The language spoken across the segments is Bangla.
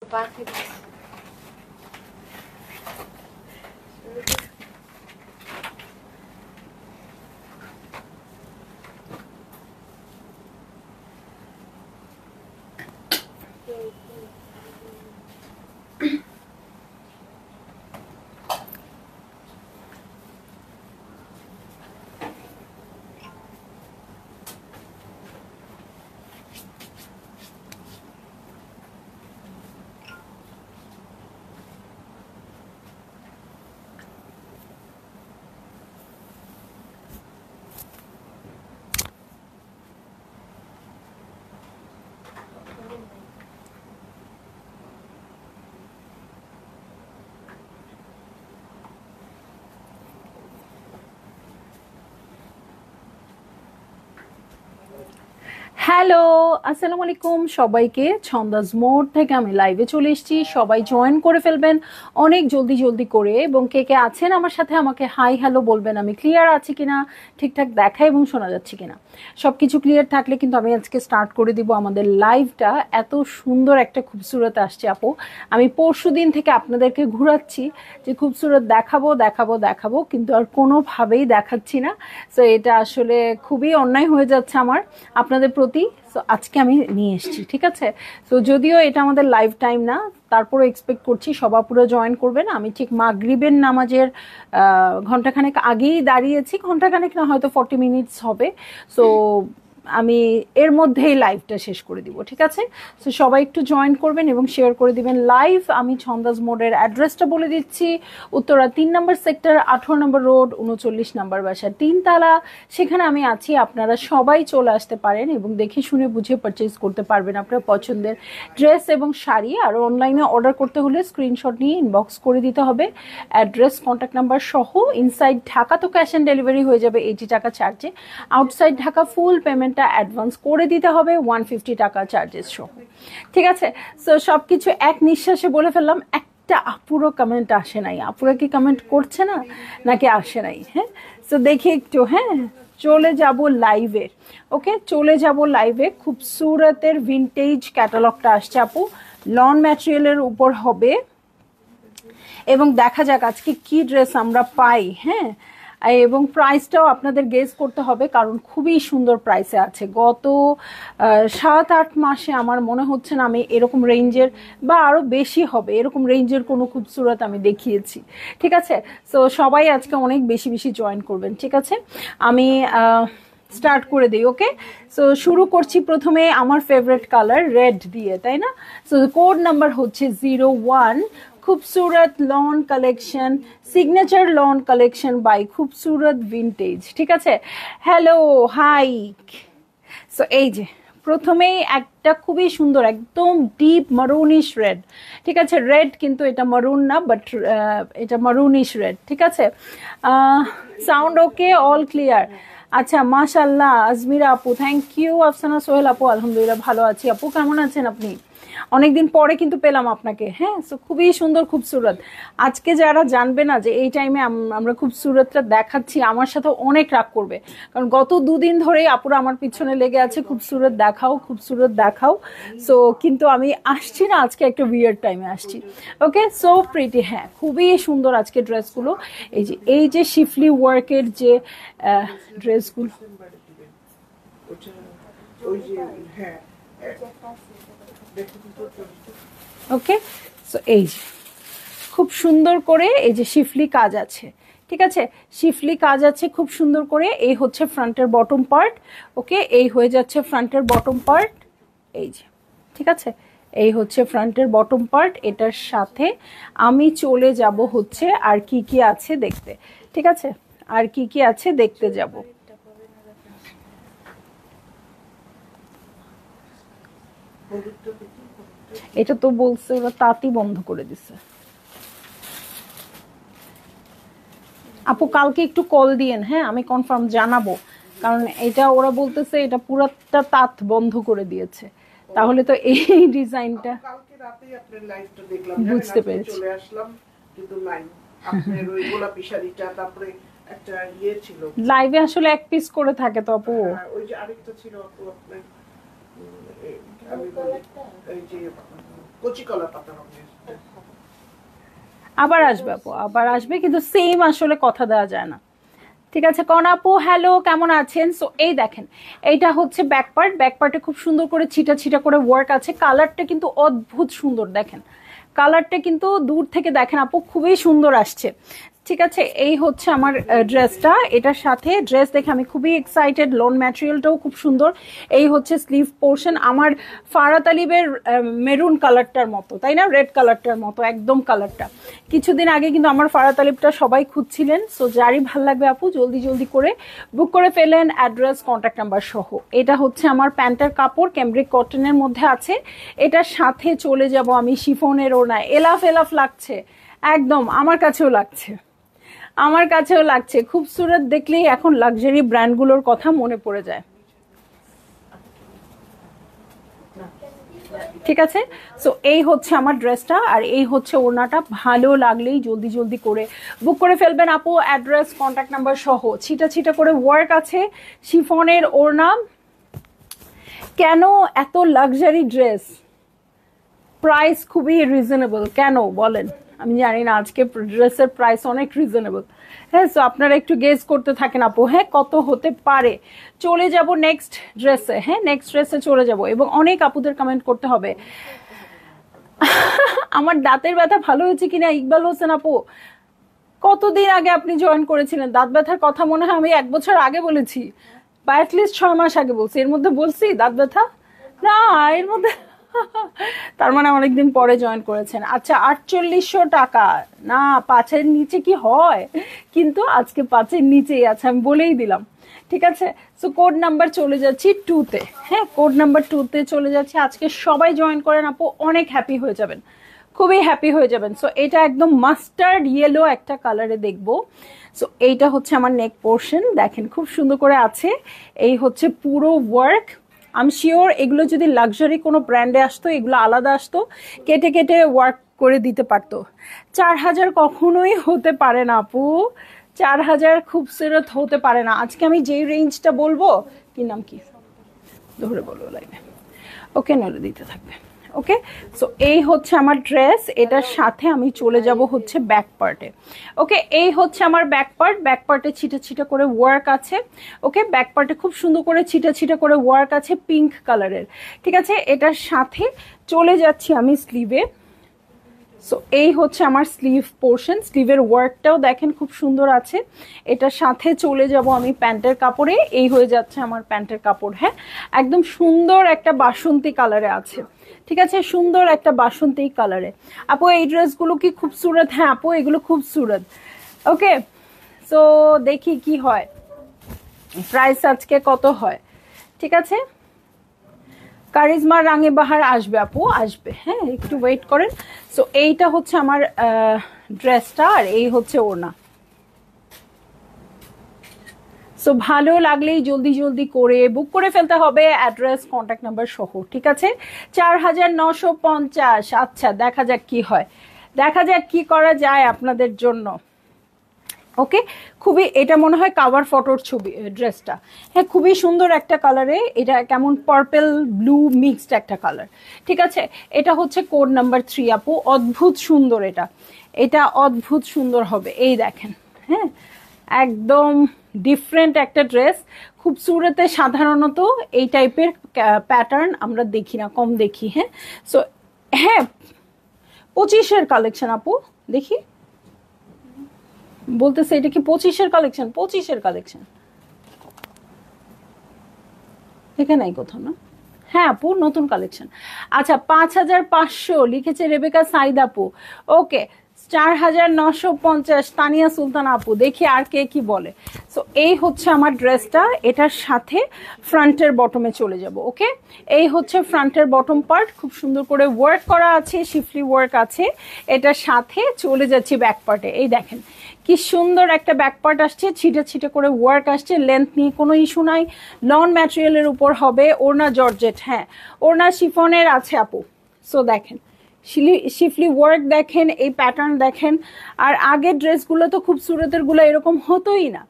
Back. হ্যালো, আসসালামু আলাইকুম সবাইকে। ছন্দাজ মোড থেকে আমি লাইভে চলে এসেছি। সবাই জয়েন করে ফেলবেন অনেক জলদি জলদি করে, এবং কে কে আছেন আমার সাথে আমাকে হাই হ্যালো বলবেন। আমি ক্লিয়ার আছি কিনা, ঠিকঠাক দেখা এবং শোনা যাচ্ছে কিনা, সব কিছু ক্লিয়ার থাকলে কিন্তু আমি আজকে স্টার্ট করে দিব আমাদের লাইভটা। এত সুন্দর একটা খুবসুরত আসছে আপু। আমি পরশু দিন থেকে আপনাদেরকে ঘুরাচ্ছি যে খুবসুরত দেখাবো দেখাবো দেখাবো, কিন্তু আর কোনোভাবেই দেখাচ্ছি না। সো এটা আসলে খুবই অন্যায় হয়ে যাচ্ছে আমার আপনাদের প্রতি। সো আজকে আমি নিয়ে এসেছি, ঠিক আছে। সো যদিও এটা আমাদের লাইভ টাইম না, তারপরে এক্সপেক্ট করছি সবাই পুরো জয়েন করবেন। আমি ঠিক মাগরিবের নামাজের ঘন্টাখানেক আগেই দাঁড়িয়েছি, ঘন্টাখানেক না হয়তো 40 মিনিটস হবে। সো আমি এর মধ্যেই লাইভটা শেষ করে দিব, ঠিক আছে। সো সবাই একটু জয়েন করবেন এবং শেয়ার করে দিবেন লাইভ। আমি ছন্দাজ মোডের অ্যাড্রেসটা বলে দিচ্ছি। উত্তরা 3 নম্বর সেক্টর, 18 নম্বর রোড, 39 নম্বর বাসা, 3 তালা। সেখানে আমি আছি, আপনারা সবাই চলে আসতে পারেন এবং দেখে শুনে বুঝে পারচেজ করতে পারবেন আপনার পছন্দের ড্রেস এবং শাড়ি। আর অনলাইনে অর্ডার করতে হলে স্ক্রিনশট নিয়ে ইনবক্স করে দিতে হবে, অ্যাড্রেস কন্ট্যাক্ট নাম্বার সহ। ইনসাইড ঢাকা তো ক্যাশ অন ডেলিভারি হয়ে যাবে 80 টাকা চার্জে। আউটসাইড ঢাকা ফুল পেমেন্টটা অ্যাডভান্স করে দিতে হবে 150 টাকা চার্জেস সহ, ঠিক আছে। সো সব কিছু এক নিঃশ্বাসে বলে ফেললাম। একটা আপুরও কমেন্ট আসে নাই। আপুরা কি কমেন্ট করছে না নাকি আসে নাই? হ্যাঁ, সো দেখি একটু। হ্যাঁ, চলে যাব লাইভে। ওকে, চলে যাব লাইভে। খুবসুরতের ভিনটেজ ক্যাটালগটা আসছে আপু, লন ম্যাটেরিয়ালের উপর হবে। এবং দেখা যাক আজকে কি ড্রেস আমরা পাই। হ্যাঁ, এবং প্রাইসটাও আপনাদের গেস করতে হবে, কারণ খুবই সুন্দর প্রাইসে আছে। গত 7-8 মাসে আমার মনে হচ্ছে না আমি এরকম রেঞ্জের, বা আরও বেশি হবে, এরকম রেঞ্জের কোনো খুবসুরত আমি দেখিয়েছি, ঠিক আছে। সো সবাই আজকে অনেক বেশি বেশি জয়েন করবেন, ঠিক আছে। আমি স্টার্ট করে দিই। ওকে, সো শুরু করছি প্রথমে আমার ফেভারিট কালার রেড দিয়ে, তাই না। সো কোড নাম্বার হচ্ছে 01। Khubsurat lawn collection, signature lawn collection by Khubsurat vintage, ঠিক আছে। Hello, high. সো এই যে প্রথমেই একটা খুবই সুন্দর একদম ডিপ মারুনিশ রেড, ঠিক আছে। রেড কিন্তু এটা মারুন না, বাট এটা মারুনিশ রেড, ঠিক আছে। সাউন্ড ওকে, অল ক্লিয়ার? আচ্ছা, মাশাল্লাহ আজমিরা আপু, থ্যাংক ইউ। আফসানা সোহেল আপু, আলহামদুলিল্লাহ ভালো আছি। আপু কেমন আছেন আপনি? অনেকদিন পরে কিন্তু পেলাম আপনাকে। হ্যাঁ, সো খুবই সুন্দর খুবসুরত। আজকে যারা জানবে না যে এই টাইমে আমরা খুবসুরতটা দেখাচ্ছি, আমার সাথে অনেক রাগ করবে, কারণ গত 2 দিন ধরেই আপুরা আমার পিছনে লেগে আছে খুবসুরত দেখাও, খুবসুরত দেখাও। সো কিন্তু আমি আসছি না, আজকে একটা উইয়ার্ড টাইমে আসছি। ওকে, সো প্রিটি। হ্যাঁ, খুবই সুন্দর আজকে ড্রেসগুলো। এই যে শিফলি ওয়ার্কের যে ড্রেসগুলো, ওকে। সো এই যে খুব সুন্দর করে এই যে শিফলি কাজ আছে, ঠিক আছে। শিফলি কাজ আছে খুব সুন্দর করে। এই হচ্ছে ফ্রন্টের বটম পার্ট। ওকে, এই হয়ে যাচ্ছে ফ্রন্টের বটম পার্ট, এই যে, ঠিক আছে। এই হচ্ছে ফ্রন্টের বটম পার্ট। এটার সাথে আমি চলে যাব হচ্ছে আর কি কি আছে দেখতে, ঠিক আছে। আর কি কি আছে দেখতে যাব। এটা তো বলছে ওরা তাঁতি বন্ধ করে দিছে। আপু কালকে একটু কল দিয়েন, হ্যাঁ, আমি কনফার্ম জানাবো, কারণ এটা ওরা বলতেছে এটা পুরাটা তাঁত বন্ধ করে দিয়েছে। তাহলে তো এই ডিজাইনটা কালকে রাতেই আপনার লাইভটা দেখলাম, বুঝতে পেরেছি। চলে আসলাম, কিন্তু লাইভ আপনার ওই গোলাপি শাড়িটা, তারপরে একটা ইয়ে ছিল লাইভে আসলে এক পিস করে থাকে তো আপু। ওই যে আরেকটা ছিল আপু আপনার, আমি এই যে কচি কলা পাতা রঙের। আবার আসবে আপু, আবার আসবে, কিন্তু সেম আসলে কথা দেওয়া যায় না। ঠিক আছে কনা আপু, হ্যালো, কেমন আছেন? সো এই দেখেন, এইটা হচ্ছে ব্যাক পার্ট। ব্যাক পার্টে খুব সুন্দর করে ছিটা ছিটা করে ওয়ার্ক আছে। কালারটা কিন্তু অদ্ভুত সুন্দর, দেখেন কালারটা কিন্তু দূর থেকে দেখেন আপু খুবই সুন্দর আসছে। ঠিক আছে, এই হচ্ছে আমার ড্রেসটা। এটার সাথে ড্রেস দেখে আমি খুবই এক্সাইটেড। লোন ম্যাটেরিয়ালটাও খুব সুন্দর। এই হচ্ছে স্লিভ পোর্শন, আমার ফারাত আলিবের মেরুন কালারটার মতো, তাই না? রেড কালারটার মতো একদম কালারটা। কিছুদিন আগে কিন্তু আমার ফারাত আলিবটা সবাই খুঁজছিলেন। সো যারই ভাল লাগবে আপু জলদি জলদি করে বুক করে ফেলেন, অ্যাড্রেস কন্ট্যাক্ট নাম্বার সহ। এটা হচ্ছে আমার প্যান্টের কাপড়, ক্যামব্রিক কটনের মধ্যে আছে। এটার সাথে চলে যাব আমি শিফনের ওড়নায়। এলাফ এলাফ লাগছে একদম, আমার কাছেও লাগছে, আমার কাছেও লাগছে। খুবসুরত দেখলেই এখন লাক্সারি ব্র্যান্ডগুলোর কথা মনে পড়ে যায়। ঠিক আছে, সো এই হচ্ছে আমার ড্রেসটা, আর এই হচ্ছে ওড়নাটা। ভালো লাগলেই জলদি জলদি করে বুক করে ফেলবেন আপু, অ্যাড্রেস কন্ট্যাক্ট নাম্বার সহ। ছিটা ছিটা করে ওয়ার্ক আছে, শিফনের ওড়না। কেন এত লাক্সারি ড্রেস? প্রাইস খুবই রিজনেবল। কেন বলেন? আমি জানি না, আজকে ড্রেসের প্রাইস অনেক রিজনেবল। হ্যাঁ, সো আপনারা একটু গেস করতে থাকেন আপু, হ্যাঁ কত হতে পারে। চলে যাব নেক্সট ড্রেসে, হ্যাঁ নেক্সট ড্রেসে চলে যাব, এবং অনেক আপুদের কমেন্ট করতে হবে। আমার দাঁতের ব্যথা ভালো হয়েছে কিনা ইকবাল হোসেন আপু, কতদিন আগে আপনি জয়েন করেছিলেন? দাঁত ব্যথার কথা মনে হয় আমি 1 বছর আগে বলেছি, বা অ্যাটলিস্ট 6 মাস আগে বলছি। এর মধ্যে বলছি দাঁত ব্যথা? না, এর মধ্যে তার মানে অনেকদিন পরে জয়েন করেছেন। আচ্ছা, 4800 টাকা না, 5-এর নিচে কি হয়? কিন্তু আজকে 5-এর নিচেই আছে, আমি বলেই দিলাম। ঠিক আছে, সো কোড নাম্বার চলে যাচ্ছি 2-তে। হ্যাঁ, কোড নাম্বার 2-তে চলে যাচ্ছি। আজকে সবাই জয়েন করেন আপু, অনেক হ্যাপি হয়ে যাবেন, খুবই হ্যাপি হয়ে যাবেন। সো এটা একদম মাস্টার্ড ইয়েলো একটা কালারে দেখবো। সো এইটা হচ্ছে আমার নেক পোর্শন, দেখেন খুব সুন্দর করে আছে। এই হচ্ছে পুরো ওয়ার্ক। আমি শিওর এগুলো যদি লাক্সারি কোনো ব্র্যান্ডে আসতো, এগুলো আলাদা আসতো, কেটে কেটে ওয়ার্ক করে দিতে পারতো। 4000 কখনোই হতে পারে না আপু, 4000 খুবসুরত হতে পারে না। আজকে আমি যেই রেঞ্জটা বলবো, কি নাম কি ধরে বলবো লাইনে, ওকে নলে দিতে থাকবে। ওকে, সো এই হচ্ছে আমার ড্রেস। এটার সাথে আমি চলে যাব হচ্ছে ব্যাক পার্টে। ওকে, এই হচ্ছে আমার ব্যাক পার্ট। ব্যাক পার্টে ছিটা ছিটা করে ওয়ার্ক আছে। ওকে, ব্যাক পার্টে খুব সুন্দর করে ছিটা ছিটা করে ওয়ার্ক আছে পিঙ্ক কালারের। ঠিক আছে, এটার সাথে চলে যাচ্ছি আমি স্লিভে। সো এই হচ্ছে আমার স্লিভ পোর্শন, স্লিভের ওয়ার্কটাও দেখেন খুব সুন্দর আছে। এটার সাথে চলে যাব আমি প্যান্টের কাপড়ে। এই হয়ে যাচ্ছে আমার প্যান্টের কাপড়। হ্যাঁ, একদম সুন্দর একটা বাসন্তী কালারে আছে। ঠিক আছে, সুন্দর একটা বাসন্তী কালারে। আপু এই ড্রেসগুলো কি খুবসুরত? হ্যাঁ আপু, এগুলো খুবসুরত। ওকে, সো দেখি কি হয়, প্রাইস আজকে কত হয়। ঠিক আছে, কারিজমা রাঙে বাহার আসবে আপু, আসবে। হ্যাঁ, একটু ওয়েট করেন। সো এইটা হচ্ছে আমার ড্রেসটা, আর এই হচ্ছে ওড়না। সো ভালো লাগলেই জলদি জলদি করে বুক করে ফেলতে হবে, অ্যাড্রেস কন্ট্যাক্ট নাম্বার সহ। ঠিক আছে, 4950। আচ্ছা, দেখা যাক কি হয়, দেখা যাক কি করা যায় আপনাদের জন্য। ওকে, খুবই, এটা মনে হয় কাভার ফটোর ছবি ড্রেসটা। হ্যাঁ, খুবই সুন্দর একটা কালারে, এটা কেমন পার্পল ব্লু মিক্সড একটা কালার। ঠিক আছে, এটা হচ্ছে কোড নাম্বার 3 আপু, অদ্ভুত সুন্দর। এটা এটা অদ্ভুত সুন্দর হবে, এই দেখেন। হ্যাঁ, একদম ডিফারেন্ট একটা ড্রেস। খুবসুরতে সাধারণত এই টাইপের প্যাটার্ন আমরা দেখি না, কম দেখি। হ্যাঁ, সো হ্যাঁ 25-এর কালেকশন আপু, দেখি বলতেছে এটা কি 25-এর কালেকশন? 25-এর কালেকশন দেখে নাই কোথাও না। হ্যাঁ আপু, নতুন কালেকশন। আচ্ছা, 5500 লিখেছে রেবেকা সাইদ আপু। ওকে, 4950 তানিয়া সুলতান আপু। দেখি আর কে কি বলে। সো এই হচ্ছে আমার ড্রেসটা, এটার সাথে ফ্রন্টের বটমে চলে যাব। ওকে, এই হচ্ছে ফ্রন্টের বটম পার্ট, খুব সুন্দর করে ওয়ার্ক করা আছে, শিফলি ওয়ার্ক আছে। এটার সাথে চলে যাচ্ছি ব্যাক পার্টে। এই দেখেন কি সুন্দর একটা ব্যাক পার্ট আসছে, ছিটে ছিটে করে ওয়ার্ক আসছে। লেন্থ নিয়ে কোনো ইস্যু নাই, লন ম্যাটেরিয়ালের উপর হবে। ওড়না জর্জেট, হ্যাঁ ওড়না শিফনের আছে আপু। সো দেখেন শিফলি ওয়ার্ক দেখেন, এই প্যাটার্ন দেখেন। আর আগের ড্রেসগুলো তো খুব সুরতের গুলো এরকম হতোই না,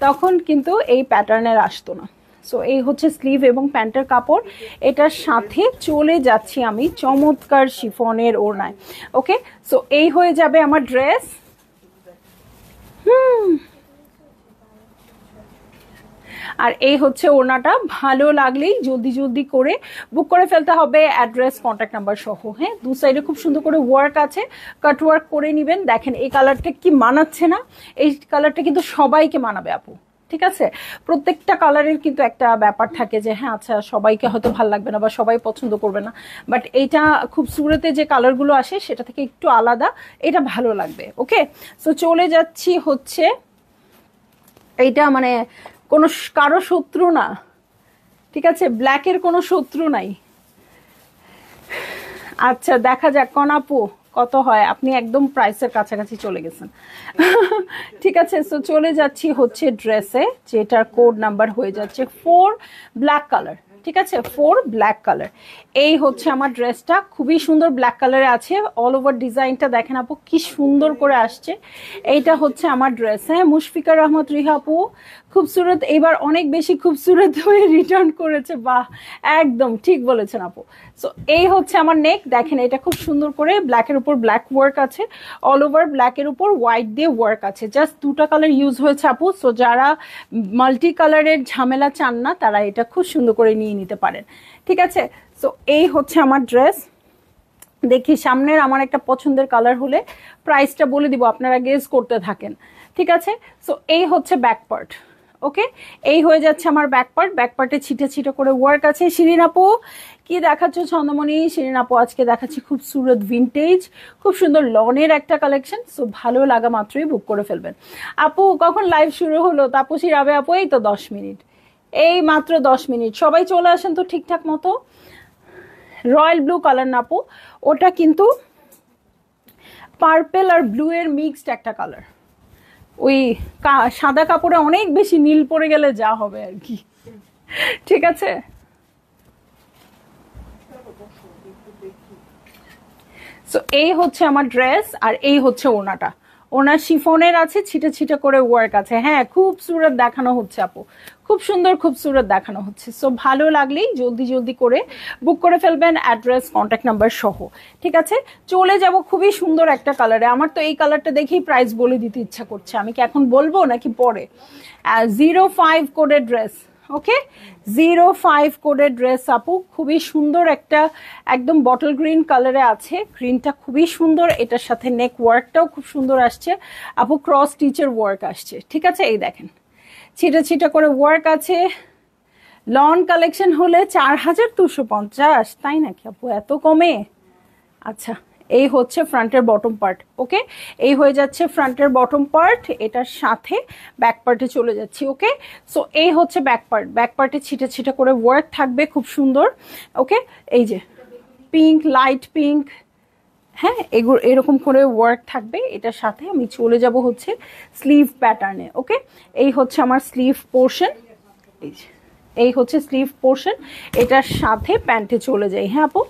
তখন কিন্তু এই প্যাটার্নের আসতো না। সো এই হচ্ছে স্লিভ এবং প্যান্টের কাপড়। এটার সাথে চলে যাচ্ছি আমি চমৎকার শিফনের ওড়নায়। ওকে, সো এই হয়ে যাবে আমার ড্রেস। আর এই হচ্ছে ওড়নাটা। ভালো লাগলেই জলদি জলদি করে বুক করে ফেলতে হবে, অ্যাড্রেস কন্ট্যাক্ট নাম্বার সহ। হ্যাঁ, দু সাইডে খুব সুন্দর করে ওয়ার্ক আছে, কাট ওয়ার্ক করে নেবেন। দেখেন এই কালারটা কি মানাচ্ছে না? এই কালারটা কিন্তু সবাইকে মানাবে আপু, ঠিক আছে? প্রত্যেকটা কালারের কিন্তু একটা ব্যাপার থাকে যে হ্যাঁ আচ্ছা সবাইকে হয়তো ভালো লাগবে না বা সবাই পছন্দ করবে না, বাট এইটা খুব সুরতে যে কালারগুলো আসে সেটা থেকে একটু আলাদা, এটা ভালো লাগবে। ওকে, সো চলে যাচ্ছি হচ্ছে এইটা মানে কোনো কারো শত্রু না, ঠিক আছে? ব্ল্যাকের কোনো শত্রু নাই। আচ্ছা দেখা যাক কোন আপু কত হয়, আপনি একদম প্রাইসের কাছাকাছি চলে গেছেন। ঠিক আছে, সো চলে যাচ্ছি হচ্ছে ড্রেসে, যেটার কোড নাম্বার হয়ে যাচ্ছে 4 ব্ল্যাক কালার। ঠিক আছে, 4 ব্ল্যাক কালার। এই হচ্ছে আমার ড্রেসটা, খুবই সুন্দর ব্ল্যাক কালারে আছে। অল ওভার ডিজাইনটা দেখেন আপু কি সুন্দর করে আসছে। এইটা হচ্ছে আমার ড্রেস। হ্যাঁ, মুশফিকা রহমত রিহা আপু খুবসুরত, এবার অনেক বেশি খুবসুরত হয়ে রিটার্ন করেছে। বাহ, একদম ঠিক বলেছেন আপু। সো এই হচ্ছে আমার নেক, দেখেন এটা খুব সুন্দর করে ব্ল্যাকের উপর ব্ল্যাক ওয়ার্ক আছে, অল ওভার ব্ল্যাকের উপর হোয়াইট দিয়ে ওয়ার্ক আছে। জাস্ট দুটা কালার ইউজ হয়েছে আপু। সো যারা মাল্টি কালারের ঝামেলা চান না তারা এটা খুব সুন্দর করে নিয়ে নিতে পারেন। ঠিক আছে, সো এই হচ্ছে আমার ড্রেস। দেখি সামনের আমার একটা পছন্দের কালার হলে প্রাইসটা বলে দিব, আপনারা গেস করতে থাকেন। ঠিক আছে, সো এই হচ্ছে ব্যাক পার্ট। ওকে, এই হয়ে যাচ্ছে আমার ব্যাক পার্ট। ব্যাক পার্টে ছিটে ছিটে করে ওয়ার্ক আছে। শিরিন আপু কি দেখাচ্ছ? ছন্দমণি শিরিন আপু আজকে দেখাচ্ছি খুব সুরত ভিনটেজ, খুব সুন্দর লনের একটা কালেকশন। সো ভালো লাগা মাত্রই বুক করে ফেলবেন। আপু কখন লাইভ শুরু হলো? তাপসী রাবে আপু এই তো 10 মিনিট, এই মাত্র 10 মিনিট। সবাই চলে আসেন তো ঠিকঠাক মতো। রয়্যাল ব্লু কালার না আপু, ওটা কিন্তু পার্পেল আর ব্লু এর মিক্সড একটা কালার। ওই সাদা কাপড়ে অনেক বেশি নীল পড়ে গেলে যা হবে আর কি। ঠিক আছে, সো এই হচ্ছে আমার ড্রেস আর এই হচ্ছে ওনাটা। ওনার শিফনের আছে, ছিটে ছিটে করে ওয়ার্ক আছে। হ্যাঁ, খুব সুরত দেখানো হচ্ছে আপু, খুব সুন্দর খুব সুরত দেখানো হচ্ছে। সো ভালো লাগলেই জলদি জলদি করে বুক করে ফেলবেন, অ্যাড্রেস কন্ট্যাক্ট নাম্বার সহ। ঠিক আছে, চলে যাব খুবই সুন্দর একটা কালারে। আমার তো এই কালারটা দেখেই প্রাইস বলে দিতে ইচ্ছা করছে। আমি কি এখন বলবো নাকি পরে? 05 কোডের ড্রেস। ওকে, 05 কোডের ড্রেস আপু, খুবই সুন্দর একটা একদম বটল গ্রিন কালারে আছে। গ্রিনটা খুবই সুন্দর, এটার সাথে নেক ওয়ার্কটাও খুব সুন্দর আসছে আপু, ক্রস স্টিচের ওয়ার্ক আসছে। ঠিক আছে, এই দেখেন ছিটা ছিটা করে ওয়ার্ক আছে। লন কালেকশন হলে 4250, তাই নাকি আপু এত কমে? আচ্ছা, এই হচ্ছে ফ্রন্টের বটম পার্ট। ওকে, এই হয়ে যাচ্ছে ফ্রন্টের বটম পার্ট, এটার সাথে ব্যাক পার্টে চলে যাচ্ছি। ওকে, সো এই হচ্ছে ব্যাক পার্ট। ব্যাক পার্টে ছিটে ছিটে করে ওয়ার্ক থাকবে খুব সুন্দর। ওকে, এই যে পিঙ্ক, লাইট পিঙ্ক, হ্যাঁ এগুলো এরকম করে ওয়ার্ক থাকবে। এটার সাথে আমি চলে যাব হচ্ছে স্লিভ প্যাটার্নে। ওকে, এই হচ্ছে আমার স্লিভ পোর্শন, এই হচ্ছে স্লিভ পোর্শন, এটার সাথে প্যান্টে চলে যাই। হ্যাঁ আপু,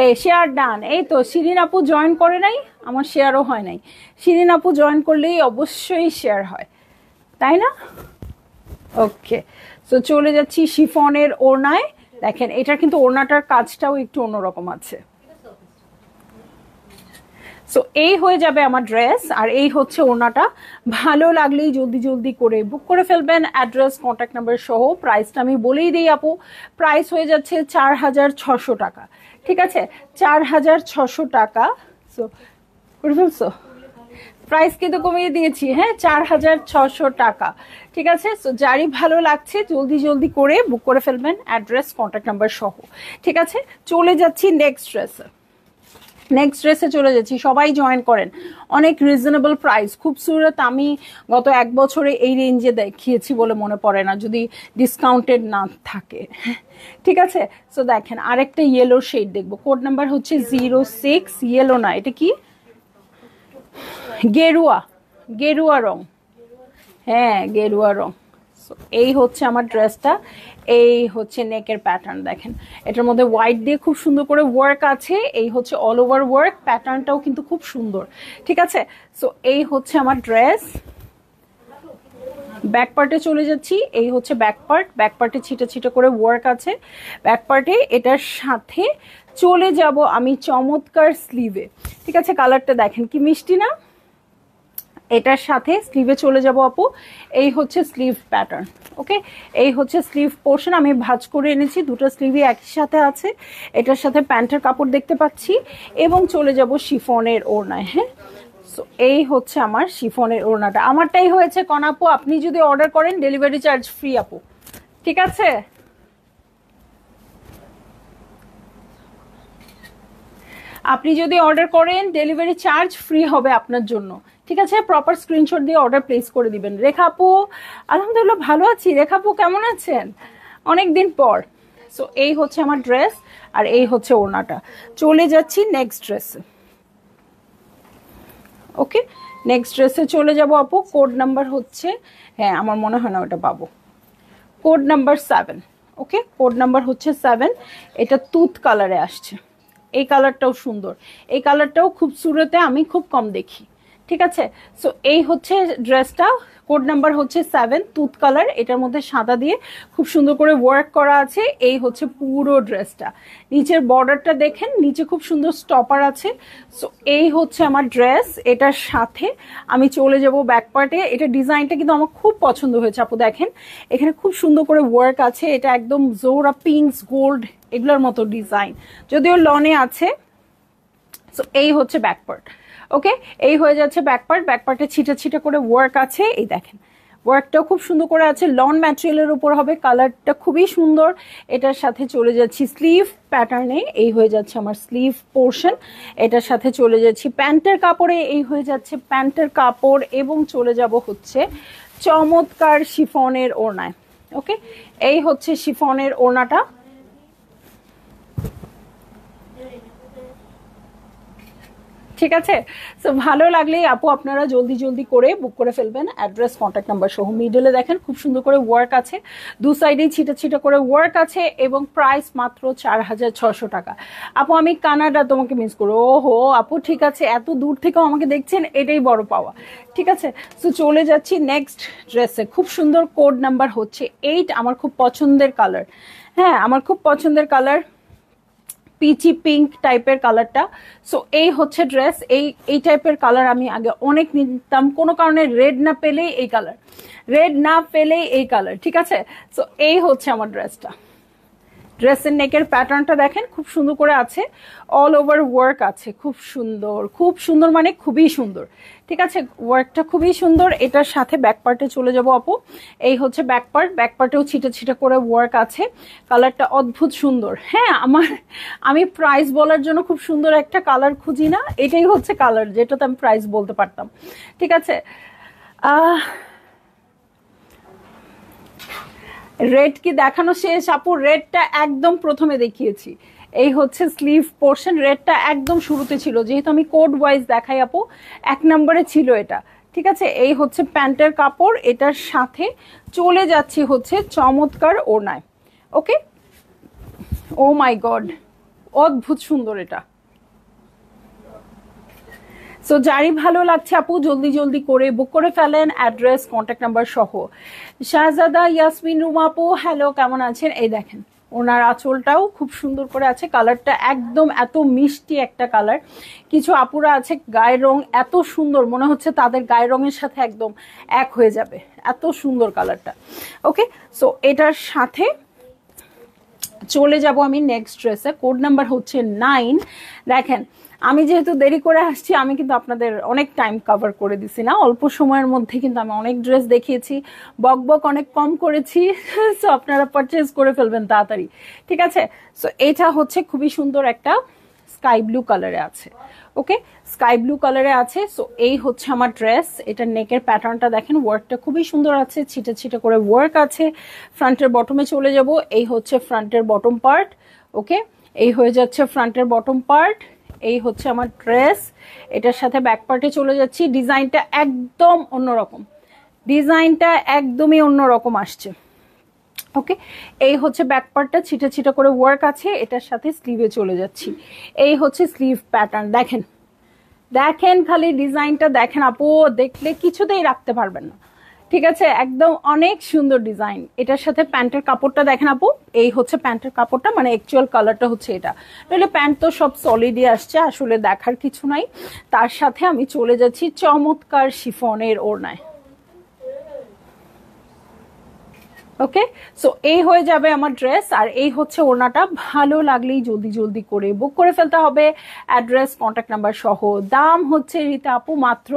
এই শেয়ার ডান। এই তো শিরিন আপু জয়েন করে নাই, আমার শেয়ারও হয় নাই। শিরিন আপু জয়েন করলেই অবশ্যই শেয়ার হয়, তাই না? ওকে, সো চলে যাচ্ছি শিফনের ওড়নায়। দেখেন এটার কিন্তু ওড়নাটার কাজটাও একটু অন্যরকম আছে। সো এই হয়ে যাবে আমার ড্রেস আর এই হচ্ছে ওড়নাটা। ভালো লাগলেই জলদি জলদি করে বুক করে ফেলবেন, অ্যাড্রেস কন্ট্যাক্ট নাম্বার সহ। প্রাইসটা আমি বলেই দিই আপু, প্রাইস হয়ে যাচ্ছে 4600 টাকা। ঠিক আছে, 4600 টাকা। সো করে ফেলছো, প্রাইস কিন্তু কমিয়ে দিয়েছি। হ্যাঁ, 4600 টাকা। ঠিক আছে, সো যারই ভালো লাগছে জলদি জলদি করে বুক করে ফেলবেন, অ্যাড্রেস কন্ট্যাক্ট নাম্বার সহ। ঠিক আছে, চলে যাচ্ছি নেক্সট ড্রেসে। নেক্সট ড্রেসে চলে যাচ্ছি, সবাই জয়েন করেন। অনেক রিজনেবল প্রাইস, খুব সুরত। আমি গত 1 বছরে এই রেঞ্জে দেখিয়েছি বলে মনে পড়ে না, যদি ডিসকাউন্টেড না থাকে। ঠিক আছে, সো দেখেন আরেকটা ইয়েলো শেড দেখবো। কোড নাম্বার হচ্ছে 06। ইয়েলো না, এটা কি গেরুয়া, গেরুয়া রং। হ্যাঁ, গেরুয়া রং। এই হচ্ছে আমার ড্রেসটা, এই হচ্ছে নেকের প্যাটার্ন। দেখেন এটার মধ্যে হোয়াইট দিয়ে খুব সুন্দর করে ওয়ার্ক আছে। এই হচ্ছে অল ওভার ওয়ার্ক, প্যাটার্নটাও কিন্তু খুব সুন্দর। ঠিক আছে, সো এই হচ্ছে আমার ড্রেস। ব্যাক পার্টে চলে যাচ্ছি, এই হচ্ছে ব্যাক পার্ট। ব্যাক পার্টে ছিটা ছিটা করে ওয়ার্ক আছে ব্যাক পার্টে। এটার সাথে চলে যাব আমি চমৎকার স্লিভে। ঠিক আছে, কালারটা দেখেন কি মিষ্টি না। এটার সাথে স্লিভে চলে যাব আপু। এই হচ্ছে স্লিভ প্যাটার্ন। ওকে, এই হচ্ছে স্লিভ পোর্শন। আমি ভাঁজ করে এনেছি, দুটো স্লিভই একই সাথে আছে। এটার সাথে প্যান্টের কাপড় দেখতে পাচ্ছি এবং চলে যাব শিফনের ওড়নায়। হ্যাঁ, সো এই হচ্ছে আমার শিফনের ওড়নাটা। আমারটাই হয়েছে কোন আপু, আপনি যদি অর্ডার করেন ডেলিভারি চার্জ ফ্রি আপু। ঠিক আছে, আপনি যদি অর্ডার করেন ডেলিভারি চার্জ ফ্রি হবে আপনার জন্য। ঠিক আছে, প্রপার স্ক্রিনশট দিয়ে অর্ডার প্লেস করে দিবেন। রেখা আপু আলহামদুলিল্লাহ ভালো আছি। রেখা আপু কেমন আছেন? অনেক দিন পর। সো এই হচ্ছে আমার ড্রেস আর এই হচ্ছে ওড়নাটা। চলে যাচ্ছি নেক্সট ড্রেসে। ওকে, নেক্সট ড্রেসে চলে যাব আপু। কোড নাম্বার হচ্ছে, হ্যাঁ আমার মনে হয় না ওটা পাবো, কোড নাম্বার 7। ওকে, কোড নাম্বার হচ্ছে 7। এটা তুত কালারে আসছে। এই কালারটাও সুন্দর, এই কালারটাও খুব সুরতে আমি খুব কম দেখি। ঠিক আছে, সো এই হচ্ছে ড্রেসটা। কোড নাম্বার হচ্ছে 7, তুত কালার। এটার মধ্যে সাদা দিয়ে খুব সুন্দর করে ওয়ার্ক করা আছে। এই হচ্ছে পুরো ড্রেসটা। নিচের বর্ডারটা দেখেন, নিচে খুব সুন্দর স্টপার আছে। সো এই হচ্ছে আমার ড্রেস। এটার সাথে আমি চলে যাব ব্যাক পার্টে। এটা ডিজাইনটা কিন্তু আমার খুব পছন্দ হয়েছে আপু। দেখেন এখানে খুব সুন্দর করে ওয়ার্ক আছে। এটা একদম জোরা পিঙ্কস গোল্ড এগুলোর মতো ডিজাইন, যদিও লনে আছে। সো এই হচ্ছে ব্যাক পার্ট। ওকে, এই হয়ে যাচ্ছে ব্যাক পার্ট। ব্যাক পার্টে ছিটা ছিটা করে ওয়ার্ক আছে। এই দেখেন ওয়ার্কটাও খুব সুন্দর করে আছে, লন ম্যাটেরিয়ালের উপর হবে। কালারটা খুবই সুন্দর। এটার সাথে চলে যাচ্ছি স্লিভ প্যাটার্নে। এই হয়ে যাচ্ছে আমার স্লিভ পোর্শন। এটার সাথে চলে যাচ্ছি প্যান্টের কাপড়ে। এই হয়ে যাচ্ছে প্যান্টের কাপড় এবং চলে যাব হচ্ছে চমৎকার শিফনের ওড়নায়। ওকে, এই হচ্ছে শিফনের ওড়নাটা। ঠিক আছে, সো ভালো লাগলেই আপু আপনারা জলদি জলদি করে বুক করে ফেলবেন। অ্যাড্রেস কন্ট্যাক্ট নাম্বার সহ। মিডলে দেখেন খুব সুন্দর করে ওয়ার্ক আছে, দু সাইডেই ছিটা ছিটা করে ওয়ার্ক আছে এবং প্রাইস মাত্র 4600 টাকা। আপু আমি কানাডা তোমাকে মিস করো। ওহো আপু ঠিক আছে, এত দূর থেকেও আমাকে দেখছেন, এটাই বড় পাওয়া। ঠিক আছে, সো চলে যাচ্ছি নেক্সট ড্রেসে। খুব সুন্দর, কোড নাম্বার হচ্ছে 8। আমার খুব পছন্দের কালার। হ্যাঁ আমার খুব পছন্দের কালার, পিচি পিঙ্ক টাইপের কালারটা। সো এই হচ্ছে ড্রেস। এই টাইপের কালার আমি আগে অনেক নিতাম, কোনো কারণে রেড না পেলেই এই কালার, রেড না পেলেই এই কালার। ঠিক আছে, সো এই হচ্ছে আমার ড্রেসটা। ড্রেসের নেকের প্যাটার্নটা দেখেন খুব সুন্দর করে আছে, অল ওভার ওয়ার্ক আছে। খুব সুন্দর, খুব সুন্দর মানে খুবই সুন্দর। ঠিক আছে, ওয়ার্কটা খুবই সুন্দর। এটার সাথে ব্যাক পার্টে চলে যাব আপু। এই হচ্ছে ব্যাক পার্ট। ব্যাক পার্টেও ছিটা ছিটা করে ওয়ার্ক আছে। কালারটা অদ্ভুত সুন্দর। হ্যাঁ আমি প্রাইস বলার জন্য খুব সুন্দর একটা কালার খুঁজি না, এটাই হচ্ছে কালার যেটাতে আমি প্রাইস বলতে পারতাম। ঠিক আছে, রেড কি দেখানো শেষ আপু? রেডটা একদম প্রথমে দেখিয়েছি। এই হচ্ছে স্লিভ পোর্শন। রেডটা একদম শুরুতে ছিল, যেহেতু আমি কোড ওয়াইজ দেখাই আপু, 1 নম্বরে ছিল এটা। ঠিক আছে, এই হচ্ছে প্যান্টের কাপড়। এটার সাথে চলে যাচ্ছি হচ্ছে চমৎকার ওড়নায়। ওকে, ও মাই গড অদ্ভুত সুন্দর এটা। সো যারই ভালো লাগছে আপু জলদি জলদি করে বুক করে ফেলেন, অ্যাড্রেস কন্ট্যাক্ট নাম্বার সহ। শাহজাদা ইয়াসমিন রুমা আপু হ্যালো, কেমন আছেন? এই দেখেন ওনার আঁচলটাও খুব সুন্দর করে আছে। কালারটা একদম এত মিষ্টি একটা কালার। কিছু আপুরা আছে গায়ের রং এত সুন্দর, মনে হচ্ছে তাদের গায়ের রঙের সাথে একদম এক হয়ে যাবে, এত সুন্দর কালারটা। ওকে, সো এটার সাথে চলে যাব আমি নেক্সট ড্রেসে। কোড নাম্বার হচ্ছে 9। দেখেন আমি যেহেতু দেরি করে আসছি, আমি কিন্তু আপনাদের অনেক টাইম কভার করে দিছি না, অল্প সময়ের মধ্যে কিন্তু আমি অনেক ড্রেস দেখিয়েছি, বক বক অনেক কম করেছি। সো আপনারা পারচেজ করে ফেলবেন তাড়াতাড়ি। ঠিক আছে, সো এটা হচ্ছে খুবই সুন্দর একটা স্কাই ব্লু কালারে আছে। ওকে, স্কাই ব্লু কালারে আছে। সো এই হচ্ছে আমার ড্রেস। এটার নেকের প্যাটার্নটা দেখেন, ওয়ার্কটা খুবই সুন্দর আছে, ছিটে ছিটে করে ওয়ার্ক আছে। ফ্রন্টের বটমে চলে যাব। এই হচ্ছে ফ্রন্টের বটম পার্ট। ওকে, এই হয়ে যাচ্ছে ফ্রন্টের বটম পার্ট। এই হচ্ছে আমার ড্রেস। এটার সাথে ব্যাক পার্টে চলে যাচ্ছি। ডিজাইনটা একদম অন্যরকম, ডিজাইনটা একদমই অন্যরকম আসছে। ওকে, এই হচ্ছে ব্যাক পার্টটা, ছিটা ছিটা করে ওয়ার্ক আছে। এটার সাথে স্লিভে চলে যাচ্ছি। এই হচ্ছে স্লিভ প্যাটার্ন। দেখেন দেখেন খালি ডিজাইনটা দেখেন আপু, দেখলে কিছুতেই রাখতে পারবেন না। ঠিক আছে, একদম অনেক সুন্দর ডিজাইন। এটার সাথে প্যান্টের কাপড়টা দেখেন আপু, এই হচ্ছে প্যান্টের কাপড়টা, মানে অ্যাকচুয়াল কালারটা হচ্ছে এটা। নইলে প্যান্ট তো সব সলিডই আসছে, আসলে দেখার কিছু নাই। তার সাথে আমি চলে যাচ্ছি চমৎকার শিফনের ওড়নায়। ওকে, সো এই হয়ে যাবে আমার ড্রেস, আর এই হচ্ছে ওড়নাটা। ভালো লাগলেই জলদি জলদি করে বুক করে ফেলতে হবে, অ্যাড্রেস কন্ট্যাক্ট নাম্বার সহ। দাম হচ্ছে রীতা আপু মাত্র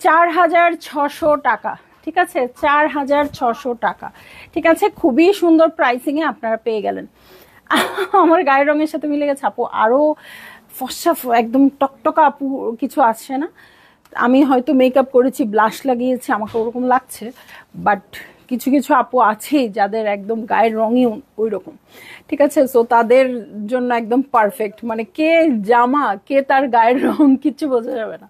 4600 টাকা। ঠিক আছে, 4600 টাকা। ঠিক আছে, খুবই সুন্দর প্রাইসিং এ আপনারা পেয়ে গেলেন। আমার গায়ের রঙের সাথে মিলে গেছে আপু, আরো ফর্সা একদম টকটকা আপু কিছু আসছে না। আমি হয়তো মেকআপ করেছি, ব্লাশ লাগিয়েছি, আমাকে ওরকম লাগছে, বাট কিছু কিছু আপু আছে যাদের একদম গায়ের রঙই ওই রকম। ঠিক আছে, সো তাদের জন্য একদম পারফেক্ট, মানে কে জামা কে তার গায়ের রং কিছু বোঝা যাবে না।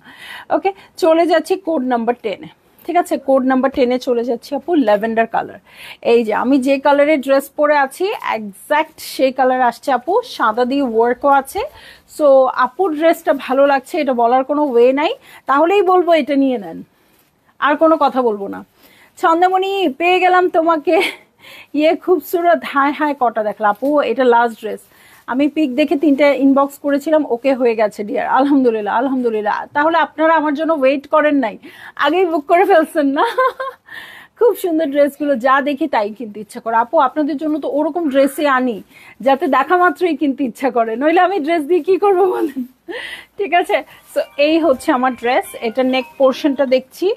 ওকে, চলে যাচ্ছি কোড নাম্বার 10-এ। ঠিক আছে, কোড নাম্বার 10-এ চলে যাচ্ছি আপু, ল্যাভেন্ডার কালার। এই যে আমি যে কালারের ড্রেস পরে আছি এক্স্যাক্ট সেই কালার আসছে আপু, সাদা দিয়ে ওয়ার্কও আছে। সো আপুর ড্রেসটা ভালো লাগছে, এটা বলার কোনো ওয়ে নাই, তাহলেই বলবো এটা নিয়ে নেন, আর কোনো কথা বলবো না। ছন্দমণি পেয়ে গেলাম তোমাকে, ইয়ে খুবসুরত। হায় হায়, কটা দেখলা আপু, এটা লাস্ট ড্রেস। আমি পিক দেখে 3টা ইনবক্স করেছিলাম, ওকে হয়ে গেছে ডিয়ার, আলহামদুলিল্লাহ আলহামদুলিল্লাহ। তাহলে আপনারা আমার জন্য ওয়েট করেন নাই, আগেই বুক করে ফেলছেন না। খুব সুন্দর ড্রেসগুলো যা দেখি তাই কিনতে ইচ্ছা করে আপু, আপনাদের জন্য তো ওরকম ড্রেসই আনি যাতে দেখা মাত্রই কিনতে ইচ্ছা করে, নইলে আমি ড্রেস দিয়ে কি করবো বলেন। ঠিক আছে, সো এই হচ্ছে আমার ড্রেস। এটা নেক পোর্শনটা দেখছি,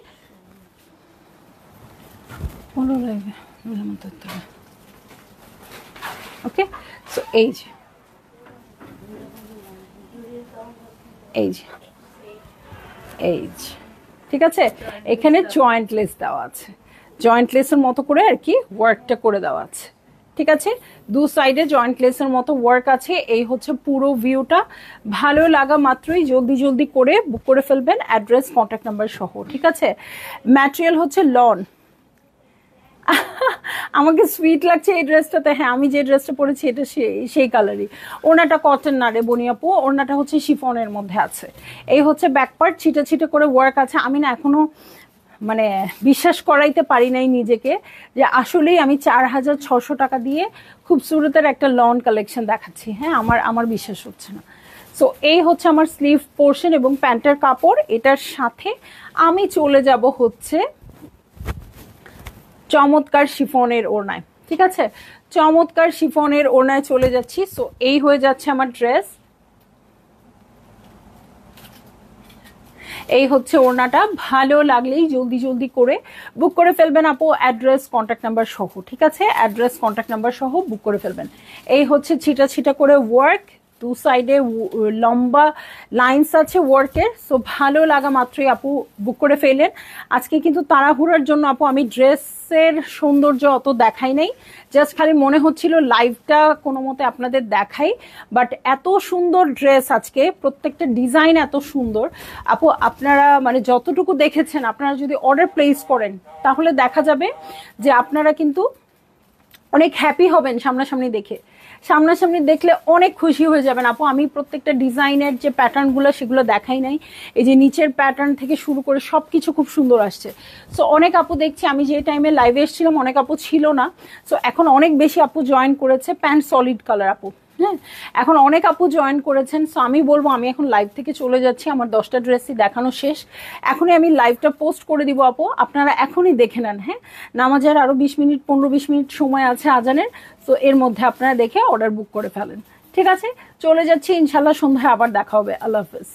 ওকে, সো এই যে এই যে এই যে, ঠিক আছে, এখানে জয়েন্ট লেস দেওয়া আছে, জয়েন্ট লেসের মতো করে আর কি ওয়ার্কটা করে দেওয়া আছে। ঠিক আছে, দু সাইডে জয়েন্ট লেসের মতো ওয়ার্ক আছে। এই হচ্ছে পুরো ভিউটা। ভালো লাগা মাত্রই জলদি জলদি করে বুক করে ফেলবেন, অ্যাড্রেস কন্ট্যাক্ট নাম্বার সহ। ঠিক আছে, ম্যাটেরিয়াল হচ্ছে লন। আমাকে সুইট লাগছে এই ড্রেসটাতে। হ্যাঁ, আমি যে ড্রেসটা পরেছি এটা সেই কালারই। ওড়নাটা কটন না রে বনিয়াপু, ওড়নাটা হচ্ছে শিফনের মধ্যে আছে। এই হচ্ছে ব্যাক পার্ট, ছিটে ছিটে করে ওয়ার্ক আছে। আমি না এখনো মানে বিশ্বাস করাইতে পারি নাই নিজেকে যে আসলেই আমি 4600 টাকা দিয়ে খুবসুরতের একটা লন কালেকশন দেখাচ্ছি। হ্যাঁ, আমার বিশ্বাস হচ্ছে না। সো এই হচ্ছে আমার স্লিভ পোর্শন এবং প্যান্টের কাপড়। এটার সাথে আমি চলে যাব হচ্ছে চমৎকার শিফনের ওড়নায়। ঠিক আছে, চমৎকার শিফনের ওড়নায় চলে যাচ্ছি। সো এই হয়ে যাচ্ছে আমার ড্রেস, এই হচ্ছে ওড়নাটা। ভালো লাগলেই জলদি জলদি করে বুক করে ফেলবেন আপু, অ্যাড্রেস কন্ট্যাক্ট নাম্বার সহ। ঠিক আছে, অ্যাড্রেস কন্ট্যাক্ট নাম্বার সহ বুক করে ফেলবেন। এই হচ্ছে ছিটা ছিটা করে ওয়ার্ক, দু সাইডে লম্বা লাইন্স আছে ওয়ার্কের। সো ভালো লাগা মাত্রই আপু বুক করে ফেলেন। আজকে কিন্তু তাড়াহুড়ার জন্য আপু আমি ড্রেসের সৌন্দর্য অত দেখাই নাই, জাস্ট খালি মনে হচ্ছিল লাইভটা কোনো মতে আপনাদের দেখাই। বাট এত সুন্দর ড্রেস আজকে, প্রত্যেকটা ডিজাইন এত সুন্দর আপু, আপনারা মানে যতটুকু দেখেছেন, আপনারা যদি অর্ডার প্লেস করেন তাহলে দেখা যাবে যে আপনারা কিন্তু অনেক হ্যাপি হবেন সামনাসামনি দেখে। সামনাসামনি দেখলে অনেক খুশি হয়ে যাবেন আপু। আমি প্রত্যেকটা ডিজাইনের যে প্যাটার্নগুলো সেগুলো দেখাই নাই, এই যে নিচের প্যাটার্ন থেকে শুরু করে সবকিছু খুব সুন্দর আসছে। সো অনেক আপু দেখছি, আমি যে টাইমে লাইভে এসেছিলাম অনেক আপু ছিল না, সো এখন অনেক বেশি আপু জয়েন করেছে। প্যান্ট সলিড কালার আপু, হ্যাঁ, এখন অনেক আপু জয়েন করেছেন। সো আমি বলবো আমি এখন লাইভ থেকে চলে যাচ্ছি, আমার 10টা ড্রেসই দেখানো শেষ। এখনই আমি লাইভটা পোস্ট করে দিব আপু, আপনারা এখনই দেখে নেন। হ্যাঁ, নামাজের আরো 20 মিনিট 15-20 মিনিট সময় আছে আজানের। তো এর মধ্যে আপনারা দেখে অর্ডার বুক করে ফেলেন। ঠিক আছে, চলে যাচ্ছি, ইনশাল্লাহ সন্ধ্যায় আবার দেখা হবে। আল্লাহ হাফেজ।